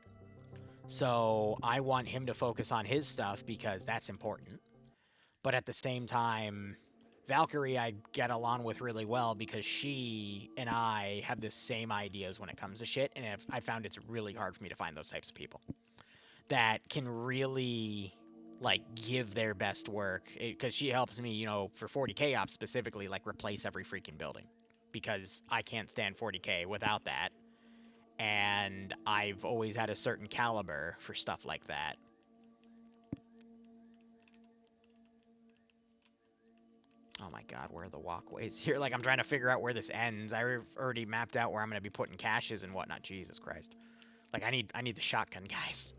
So I want him to focus on his stuff because that's important. But at the same time, Valkyrie I get along with really well because she and I have the same ideas when it comes to shit. And I found it's really hard for me to find those types of people that can really, like, give their best work, because she helps me, you know, for 40k ops specifically, like, replace every freaking building, because I can't stand 40k without that, and I've always had a certain caliber for stuff like that. Oh my god, where are the walkways here? Like, I'm trying to figure out where this ends. I already mapped out where I'm going to be putting caches and whatnot. Jesus Christ. Like, I need the shotgun, guys.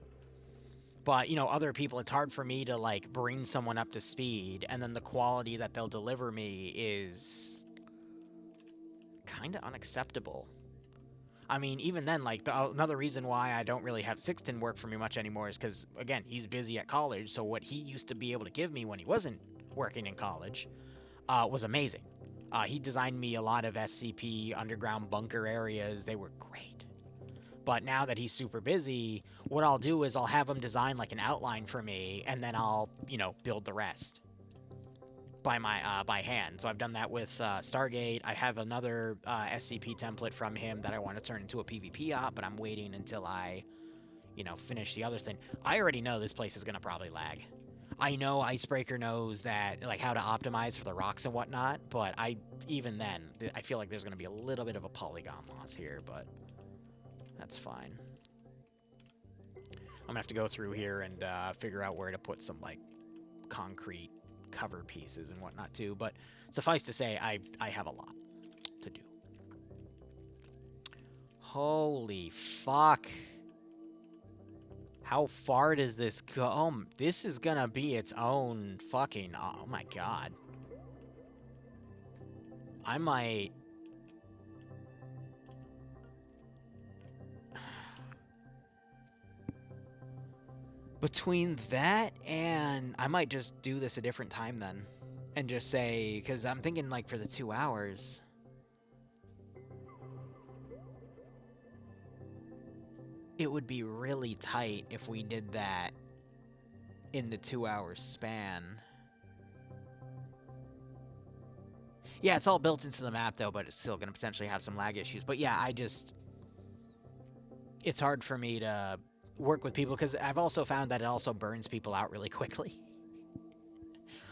But, you know, other people, it's hard for me to, like, bring someone up to speed, and then the quality that they'll deliver me is kind of unacceptable. I mean, even then, like, another reason why I don't really have Sixten work for me much anymore is because, again, he's busy at college, so what he used to be able to give me when he wasn't working in college was amazing. He designed me a lot of SCP underground bunker areas. They were great. But now that he's super busy, what I'll do is I'll have him design, like, an outline for me, and then I'll, you know, build the rest by hand. So I've done that with Stargate. I have another SCP template from him that I want to turn into a PvP op, but I'm waiting until I, you know, finish the other thing. I already know this place is going to probably lag. I know Icebreaker knows that, like, how to optimize for the rocks and whatnot, but even then, I feel like there's going to be a little bit of a polygon loss here, but that's fine. I'm going to have to go through here and figure out where to put some, like, concrete cover pieces and whatnot, too, but suffice to say, I have a lot to do. Holy fuck. How far does this go? This is gonna be its own fucking... Oh my god. I might... Between that and... I might just do this a different time then. And just say... Because I'm thinking, like, for the 2 hours... It would be really tight if we did that in the 2 hour span. Yeah, it's all built into the map, though, but it's still going to potentially have some lag issues. But yeah, it's hard for me to work with people, because I've also found that it also burns people out really quickly.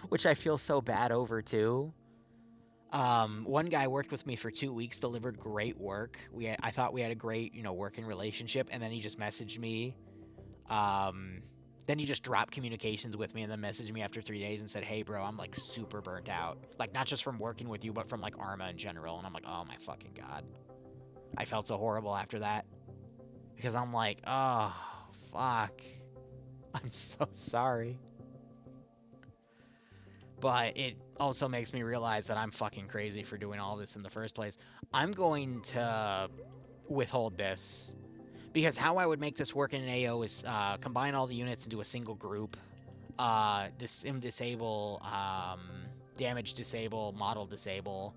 Which I feel so bad over, too. One guy worked with me for 2 weeks, delivered great work. I thought we had a great, working relationship, and then he just messaged me. Then he just dropped communications with me and then messaged me after 3 days and said, hey, bro, I'm, like, super burnt out. Like, not just from working with you, but from, like, Arma in general. And I'm like, oh, my fucking God. I felt so horrible after that. Because I'm like, oh, fuck. I'm so sorry. But it also makes me realize that I'm fucking crazy for doing all this in the first place. I'm going to withhold this, because how I would make this work in an AO is combine all the units into a single group, disable, damage disable, model disable,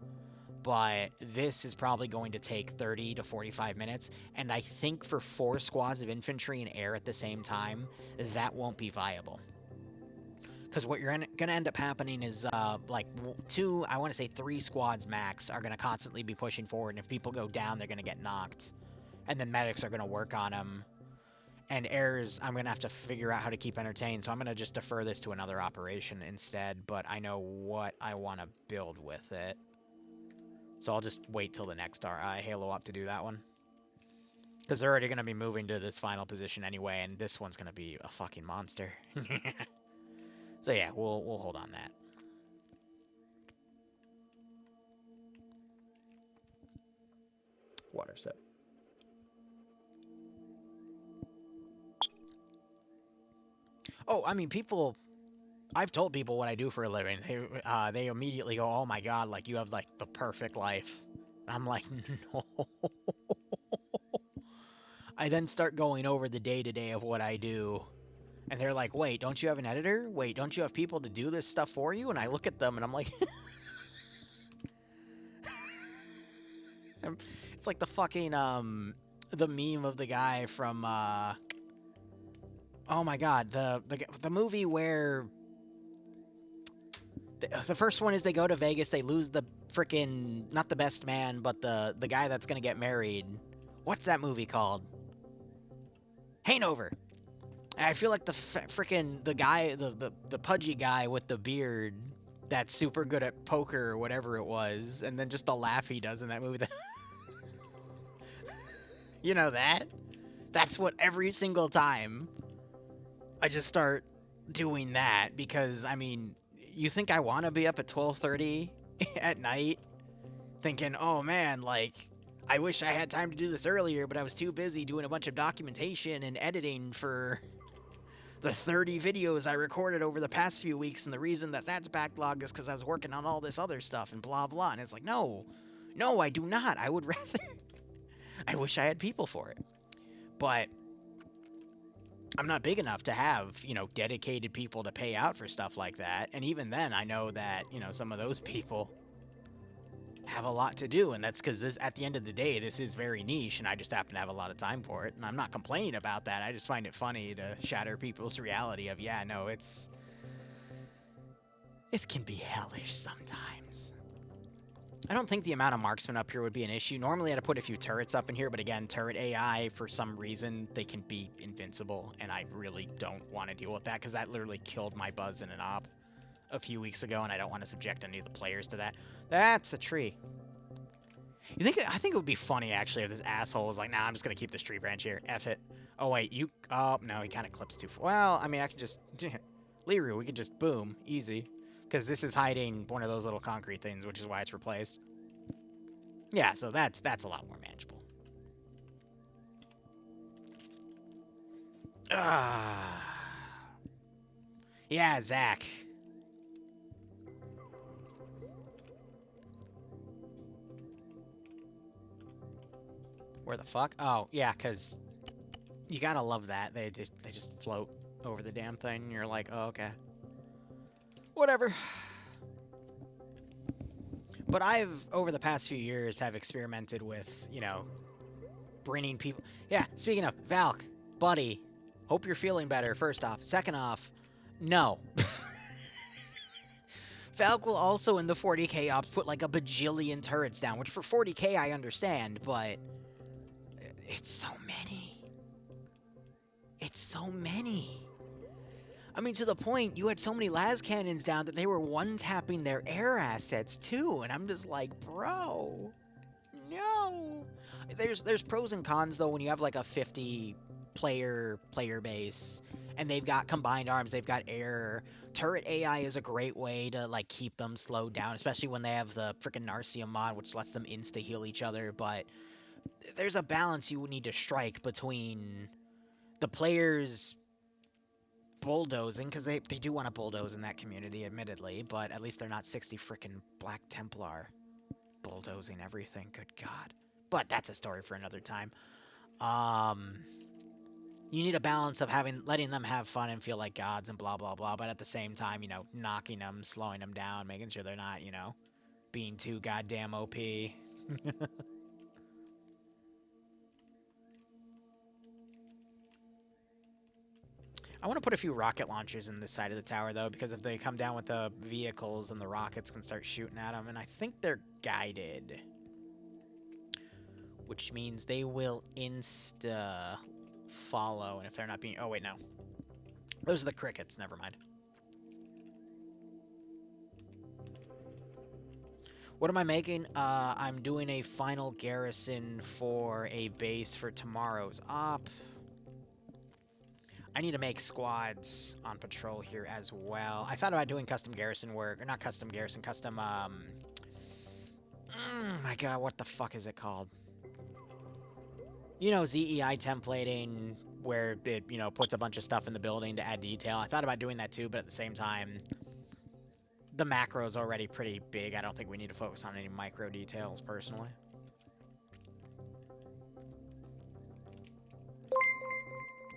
but this is probably going to take 30 to 45 minutes, and I think for 4 squads of infantry and air at the same time, that won't be viable. Because what you're going to end up happening is, like, 3 squads max are going to constantly be pushing forward, and if people go down, they're going to get knocked. And then medics are going to work on them. And airs, I'm going to have to figure out how to keep entertained, so I'm going to just defer this to another operation instead, but I know what I want to build with it. So I'll just wait till the next Halo up to do that one. Because they're already going to be moving to this final position anyway, and this one's going to be a fucking monster. So yeah, we'll hold on that. Water set. Oh, I mean, I've told people what I do for a living. They immediately go, oh my god, like, you have, like, the perfect life. I'm like, no. I then start going over the day-to-day of what I do. And they're like, wait, don't you have an editor? Wait, don't you have people to do this stuff for you? And I look at them and I'm like... It's like the fucking, the meme of the guy from, oh my god, the movie where... The first one is they go to Vegas, they lose the frickin', not the best man, but the guy that's gonna get married. What's that movie called? Hanover. I feel like the guy, the pudgy guy with the beard that's super good at poker or whatever it was, and then just the laugh he does in that movie. You know that? That's what every single time I just start doing that, because, I mean, you think I want to be up at 12:30 at night thinking, oh man, like, I wish I had time to do this earlier, but I was too busy doing a bunch of documentation and editing for... the 30 videos I recorded over the past few weeks, and the reason that that's backlogged is because I was working on all this other stuff and blah blah. And it's like, no, I do not. I would rather... I wish I had people for it. But I'm not big enough to have, dedicated people to pay out for stuff like that. And even then, I know that, some of those people have a lot to do, and that's because at the end of the day, this is very niche, and I just happen to have a lot of time for it, and I'm not complaining about that. I just find it funny to shatter people's reality of, yeah, no, it can be hellish sometimes. I don't think the amount of marksmen up here would be an issue. Normally I'd put a few turrets up in here, but again, turret AI, for some reason, they can be invincible, and I really don't want to deal with that, because that literally killed my buzz in an op a few weeks ago, and I don't want to subject any of the players to that. That's a tree. I think it would be funny, actually, if this asshole was like, nah, I'm just going to keep this tree branch here. F it. Oh, wait, you... Oh, no, he kind of clips too far. Well, I mean, I could just... Liru, we could just boom. Easy. Because this is hiding one of those little concrete things, which is why it's replaced. Yeah, so that's a lot more manageable. Yeah, Zach. Where the fuck? Oh, yeah, because you gotta love that. They just float over the damn thing, and you're like, oh, okay. Whatever. But I've, over the past few years, have experimented with, you know, bringing people... Yeah, speaking of, Valk, buddy, hope you're feeling better, first off. Second off, no. Valk will also, in the 40k ops, put like a bajillion turrets down, which for 40k I understand, but... It's so many. It's so many. I mean, to the point, you had so many las cannons down that they were one-tapping their air assets, too. And I'm just like, bro, no. There's pros and cons, though, when you have, like, a 50-player base, and they've got combined arms, they've got air. Turret AI is a great way to, like, keep them slowed down, especially when they have the freaking Narcium mod, which lets them insta-heal each other. But there's a balance you need to strike between the players... bulldozing, because they do want to bulldoze in that community, admittedly, but at least they're not 60 frickin' Black Templar bulldozing everything, good god. But that's a story for another time. You need a balance of letting them have fun and feel like gods and blah, blah, blah, but at the same time, you know, knocking them, slowing them down, making sure they're not, you know, being too goddamn OP. I want to put a few rocket launchers in this side of the tower, though, because if they come down with the vehicles, then the rockets can start shooting at them, and I think they're guided. Which means they will insta-follow, and if they're not being... Oh, wait, no. Those are the crickets, never mind. What am I making? I'm doing a final garrison for a base for tomorrow's op. I need to make squads on patrol here as well. I thought about doing custom garrison work, or not custom garrison, custom, my god, what the fuck is it called? You know, ZEI templating, where it, you know, puts a bunch of stuff in the building to add detail. I thought about doing that too, but at the same time, the macro's already pretty big. I don't think we need to focus on any micro details, personally.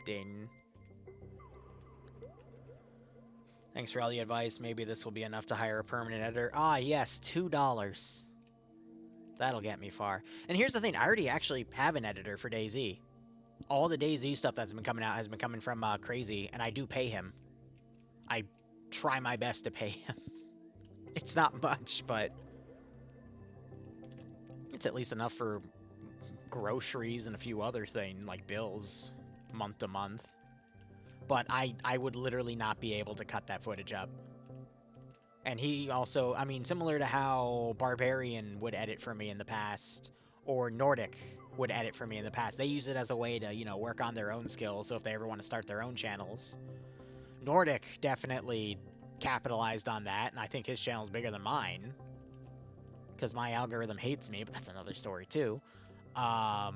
Ding. Thanks for all the advice. Maybe this will be enough to hire a permanent editor. Ah, yes, $2. That'll get me far. And here's the thing. I already actually have an editor for DayZ. All the DayZ stuff that's been coming out has been coming from Crazy, and I do pay him. I try my best to pay him. It's not much, but it's at least enough for groceries and a few other things, like bills, month to month. But I would literally not be able to cut that footage up. And he also, I mean, similar to how Barbarian would edit for me in the past, or Nordic would edit for me in the past. They use it as a way to, you know, work on their own skills, so if they ever want to start their own channels. Nordic definitely capitalized on that, and I think his channel's bigger than mine. Because my algorithm hates me, but that's another story, too. I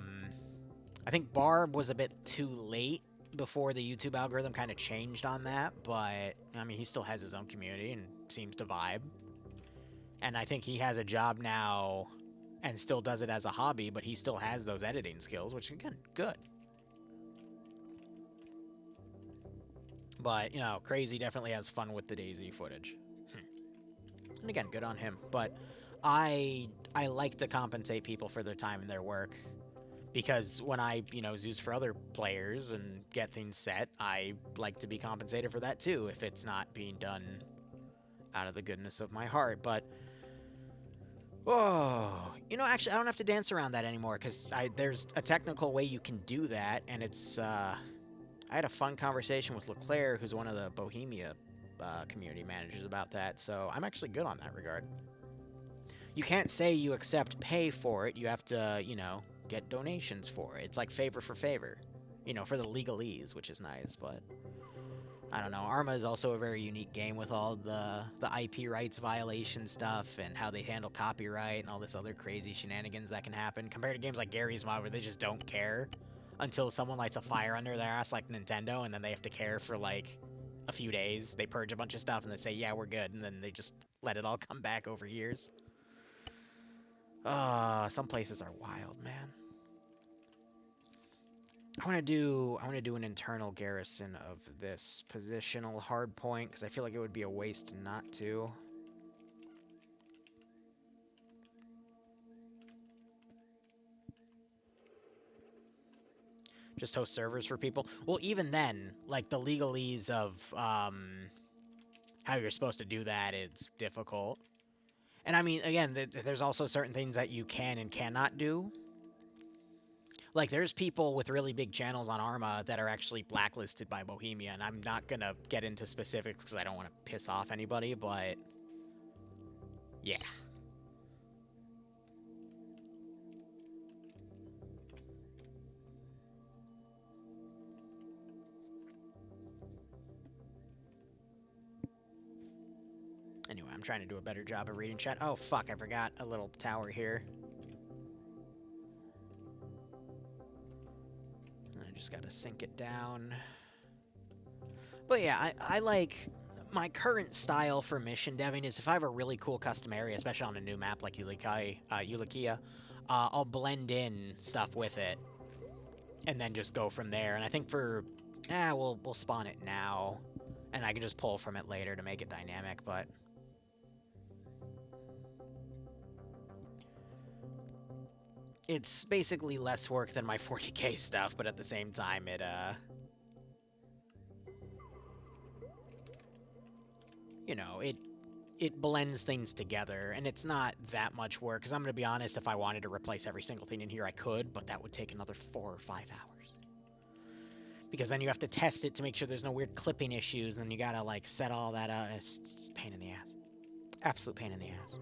think Barb was a bit too late before the YouTube algorithm kind of changed on that, but, I mean, he still has his own community and seems to vibe. And I think he has a job now and still does it as a hobby, but he still has those editing skills, which, again, good. But, you know, Crazy definitely has fun with the DayZ footage. And again, good on him. But I like to compensate people for their time and their work. Because when I, you know, Zeus for other players and get things set, I like to be compensated for that too, if it's not being done out of the goodness of my heart. But Oh, you know, actually, I don't have to dance around that anymore because there's a technical way you can do that, and it's. I had a fun conversation with Leclerc, who's one of the Bohemia community managers, about that, so I'm actually good on that regard. You can't say you accept pay for it. You have to, you know, get donations for it. It's like favor for favor, you know, for the legalese, which is nice, but. I don't know. Arma is also a very unique game with all the IP rights violation stuff and how they handle copyright and all this other crazy shenanigans that can happen compared to games like Garry's Mod where they just don't care until someone lights a fire under their ass like Nintendo, and then they have to care for like a few days. They purge a bunch of stuff and they say, yeah, we're good, and then they just let it all come back over years. Some places are wild, man. I want to do an internal garrison of this positional hardpoint because I feel like it would be a waste not to. Just host servers for people. Well, even then, like the legalese of how you're supposed to do that is difficult. And I mean, again, there's also certain things that you can and cannot do. Like, there's people with really big channels on Arma that are actually blacklisted by Bohemia, and I'm not gonna get into specifics because I don't want to piss off anybody, but yeah. Anyway, I'm trying to do a better job of reading chat. Oh, fuck, I forgot a little tower here. I just gotta sink it down. But yeah, I like... My current style for mission deving is if I have a really cool custom area, especially on a new map like Ulikia, I'll blend in stuff with it. And then just go from there. And I think for... we'll spawn it now. And I can just pull from it later to make it dynamic, but... It's basically less work than my 40k stuff, but at the same time, it, you know, it blends things together, and it's not that much work, because I'm going to be honest, if I wanted to replace every single thing in here, I could, but that would take another 4 or 5 hours. Because then you have to test it to make sure there's no weird clipping issues, and then you gotta, like, set all that up. It's just a pain in the ass. Absolute pain in the ass.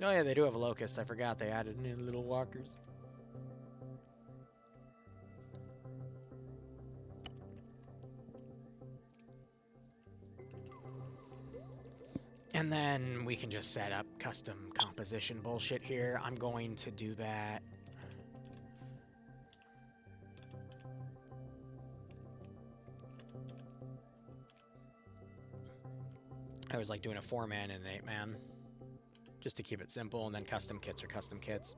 Oh yeah, they do have a locust. I forgot they added new little walkers. And then we can just set up custom composition bullshit here. I'm going to do that. I was like doing a 4-man and an 8-man. Just to keep it simple, and then custom kits are custom kits.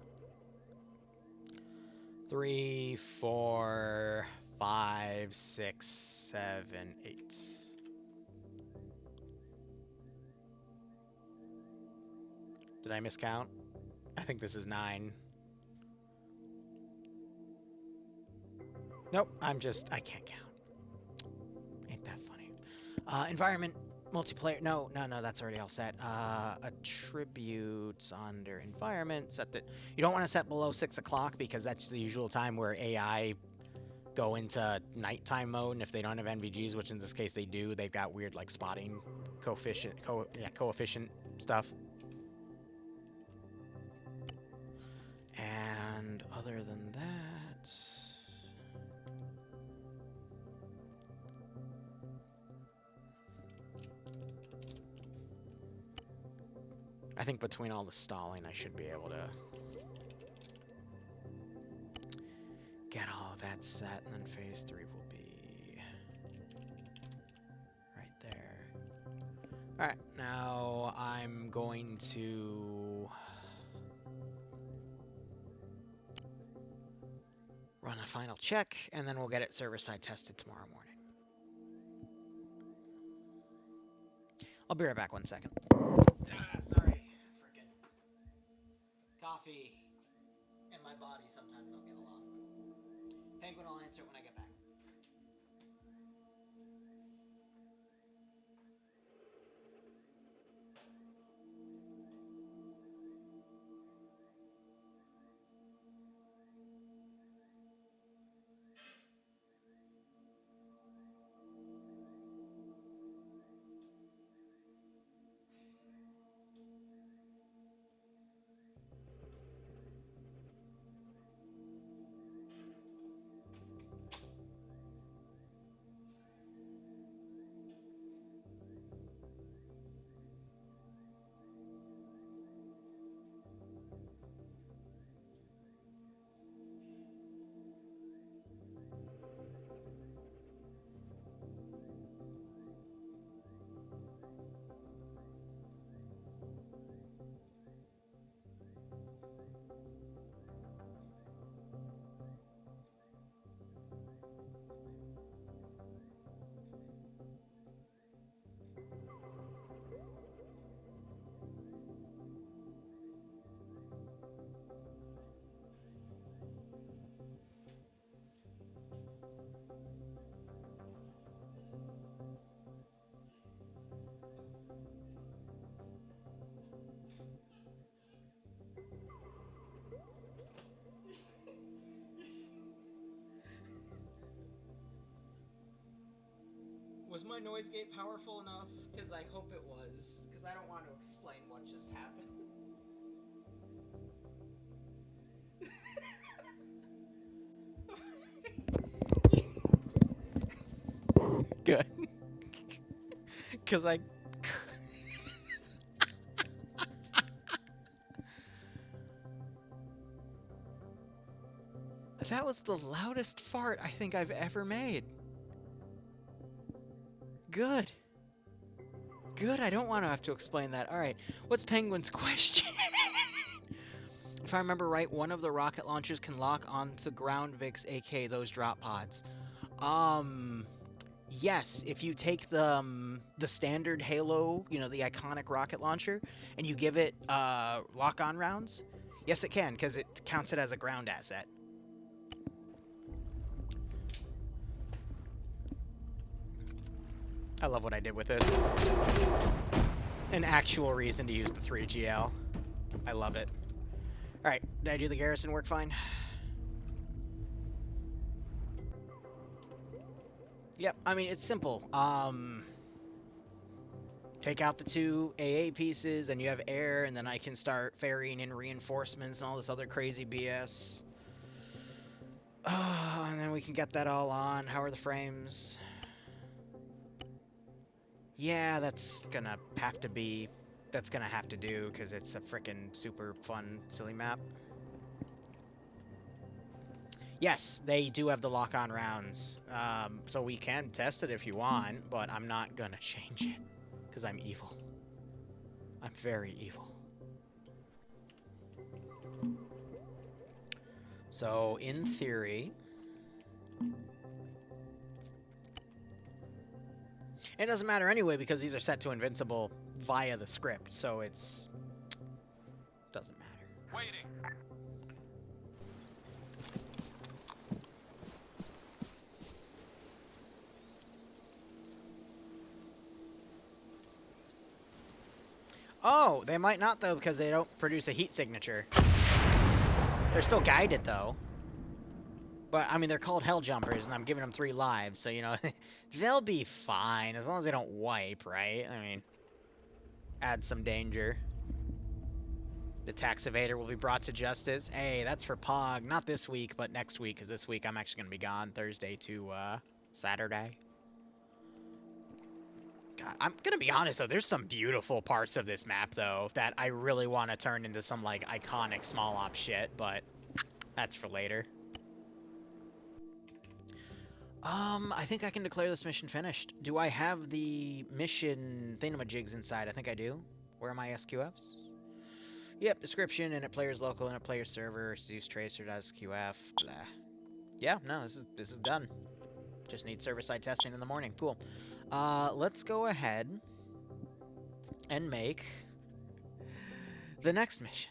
3, 4, 5, 6, 7, 8. Did I miscount? I think this is 9. Nope, I can't count. Ain't that funny. Environment, multiplayer, no, that's already all set. Attributes under environment, set that. You don't want to set below 6 o'clock because that's the usual time where AI go into nighttime mode, and if they don't have NVGs, which in this case they do, they've got weird, like, spotting coefficient stuff. And other than that... I think between all the stalling, I should be able to get all of that set, and then phase 3 will be right there. Alright, now I'm going to run a final check, and then we'll get it server-side tested tomorrow morning. I'll be right back 1 second. Sorry. Frickin' coffee and my body sometimes don't get along. Penguin will answer it when I get back. Was my noise gate powerful enough? Because I hope it was. Because I don't want to explain what just happened. Good. Because I... That was the loudest fart I think I've ever made. Good. Good, I don't want to have to explain that. Alright, what's Penguin's question? If I remember right, one of the rocket launchers can lock onto ground VIX, aka those drop pods. Yes, if you take the standard Halo, you know, the iconic rocket launcher, and you give it lock-on rounds, yes it can, because it counts it as a ground asset. I love what I did with this. An actual reason to use the 3GL. I love it. Alright, did I do the Garrison work fine? Yep, I mean, it's simple. Take out the 2 AA pieces, and you have air, and then I can start ferrying in reinforcements and all this other crazy BS. And then we can get that all on. How are the frames? Yeah, that's gonna have to be... That's gonna have to do, because it's a frickin' super fun, silly map. Yes, they do have the lock-on rounds, so we can test it if you want, but I'm not gonna change it, because I'm evil. I'm very evil. So, in theory... It doesn't matter anyway, because these are set to invincible via the script, so it's... doesn't matter. Waiting. Oh, they might not, though, because they don't produce a heat signature. They're still guided, though. But, I mean, they're called Hell Jumpers, and I'm giving them 3 lives, so, you know, they'll be fine, as long as they don't wipe, right? I mean, add some danger. The tax evader will be brought to justice. Hey, that's for Pog. Not this week, but next week, because this week I'm actually going to be gone Thursday to Saturday. God, I'm going to be honest, though. There's some beautiful parts of this map, though, that I really want to turn into some, like, iconic small op shit, but that's for later. I think I can declare this mission finished. Do I have the mission thingamajigs inside? I think I do. Where are my SQFs? Yep, description, init players local, init player server, Zeus tracer, SQF, blah. Yeah, no, this is done. Just need server-side testing in the morning. Cool. Let's go ahead and make the next mission.